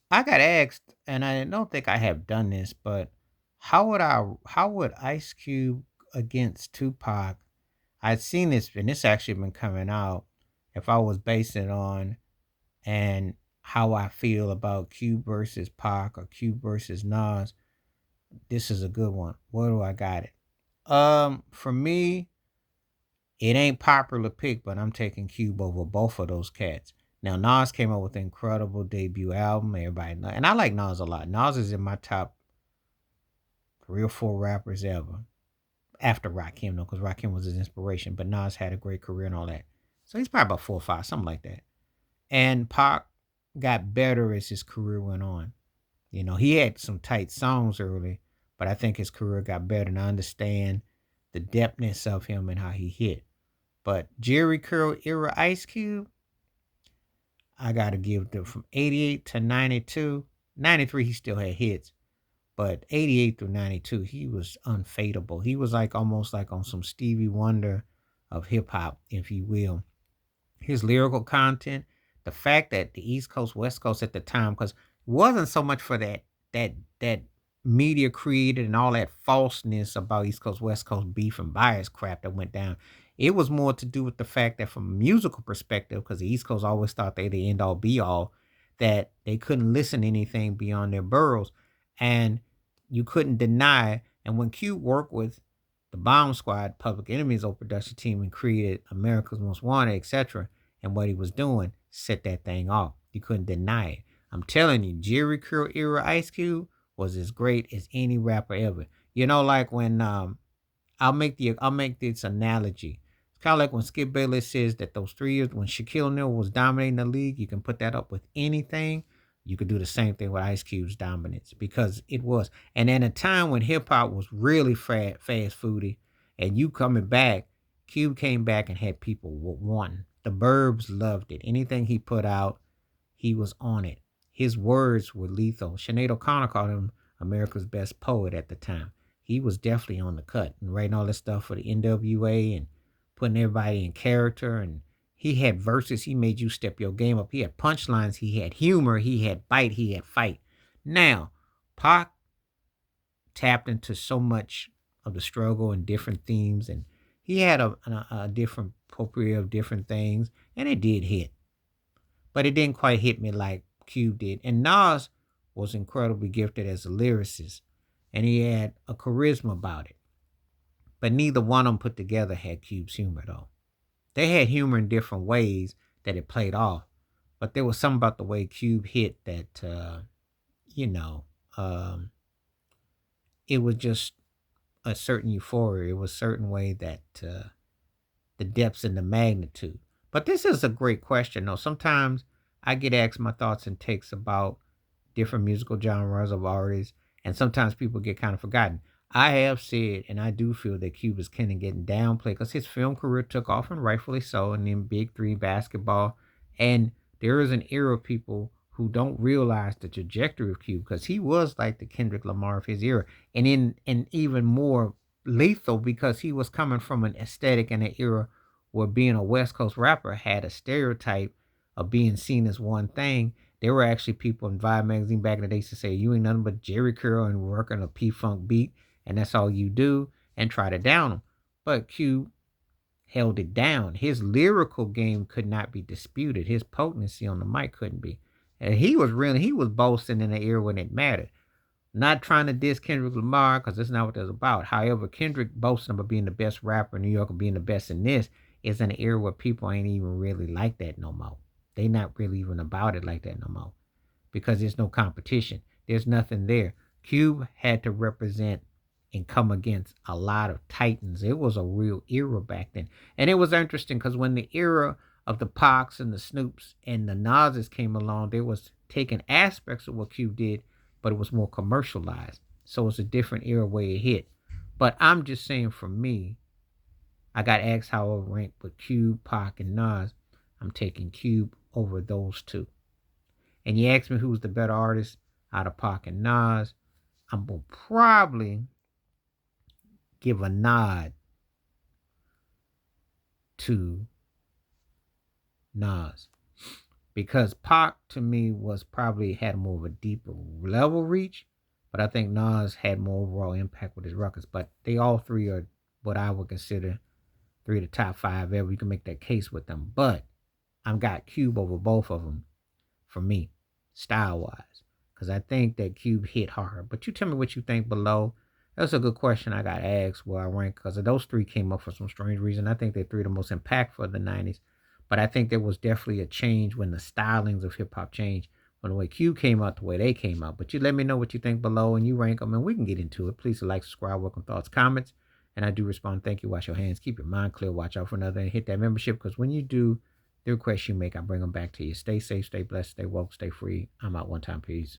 I got asked, and I don't think I have done this, but how would Ice Cube against Tupac? I'd seen this, and this actually been coming out. If I was basing it on and how I feel about Cube versus Pac or Cube versus Nas, this is a good one. Where do I got it? For me, it ain't popular pick, but I'm taking Cube over both of those cats. Now Nas came out with an incredible debut album. Everybody know, and I like Nas a lot. Nas is in my top 3 or 4 rappers ever. After Rakim, though, because Rakim was his inspiration. But Nas had a great career and all that. So he's probably about 4 or 5, something like that. And Pac got better as his career went on. You know, he had some tight songs early, but I think his career got better, and I understand the depthness of him and how he hit. But Jerry Curl era Ice Cube, I gotta give them from 88 to 92. 93, he still had hits, but 88 through 92, he was unfadable. He was like almost like on some Stevie Wonder of hip hop, if you will. His lyrical content, the fact that the East Coast, West Coast at the time, because it wasn't so much for that media created and all that falseness about East Coast, West Coast beef and bias crap that went down. It was more to do with the fact that from a musical perspective, because the East Coast always thought they the end all be all, that they couldn't listen to anything beyond their boroughs. And you couldn't deny. And when Q worked with the Bomb Squad, Public Enemy's old production team, and created America's Most Wanted, etc., and what he was doing set that thing off. You couldn't deny it. I'm telling you, Jerry Curl era Ice Cube was as great as any rapper ever. You know, like when I'll make this analogy. It's kind of like when Skip Bayless says that those 3 years when Shaquille O'Neal was dominating the league, you can put that up with anything. You could do the same thing with Ice Cube's dominance because it was. And at a time when hip hop was really fast foodie, and you coming back, Cube came back and had people wanting. The Burbs loved it. Anything he put out, he was on it. His words were lethal. Sinead O'Connor called him America's best poet at the time. He was definitely on the cut and writing all this stuff for the NWA and putting everybody in character. And he had verses. He made you step your game up. He had punchlines. He had humor. He had bite. He had fight. Now, Pac tapped into so much of the struggle and different themes, and he had a different potpourri of different things, and it did hit, but it didn't quite hit me like Cube did. And Nas was incredibly gifted as a lyricist, and he had a charisma about it. But neither one of them put together had Cube's humor, though. They had humor in different ways that it played off, but there was something about the way Cube hit that, you know, um, it was just a certain euphoria. It was a certain way that the depths and the magnitude. But this is a great question, though. Sometimes I get asked my thoughts and takes about different musical genres of artists, and sometimes people get kind of forgotten. I have said, and I do feel that Cube is kind of getting downplayed because his film career took off, and rightfully so, and then Big Three basketball. And there is an era of people who don't realize the trajectory of Cube because he was like the Kendrick Lamar of his era, and even more lethal because he was coming from an aesthetic and an era where being a West Coast rapper had a stereotype of being seen as one thing. There were actually people in Vibe magazine back in the day used to say, "You ain't nothing but Jerry Curl and working a P Funk beat, and that's all you do," and try to down him. But Q held it down. His lyrical game could not be disputed. His potency on the mic couldn't be. And he was boasting in the era when it mattered. Not trying to diss Kendrick Lamar because that's not what that's about. However, Kendrick boasting about being the best rapper in New York and being the best in this is an era where people ain't even really like that no more. They not really even about it like that no more because there's no competition. There's nothing there. Cube had to represent and come against a lot of titans. It was a real era back then. And it was interesting because when the era of the Pox and the Snoops and the Nas's came along, they was taking aspects of what Cube did, but it was more commercialized. So it's a different era where it hit. But I'm just saying for me, I got asked how I rank with Cube, Pac, and Nas. I'm taking Cube over those two. And you ask me who's the better artist out of Pac and Nas, I'm gonna probably give a nod to Nas because Pac to me was probably had more of a deeper level reach, but I think Nas had more overall impact with his records. But they all three are what I would consider three of the top five ever. You can make that case with them, but I've got Cube over both of them for me, style wise, because I think that Cube hit hard. But you tell me what you think below. That's a good question I got asked where I rank because those three came up for some strange reason. I think they're three of the most impactful of the 90s. But I think there was definitely a change when the stylings of hip hop changed. When the way Cube came out, the way they came out. But you let me know what you think below and you rank them and we can get into it. Please like, subscribe, welcome thoughts, comments. And I do respond. Thank you. Wash your hands. Keep your mind clear. Watch out for another. And hit that membership because when you do, the requests you make, I bring them back to you. Stay safe, stay blessed, stay woke, stay free. I'm out one time. Peace.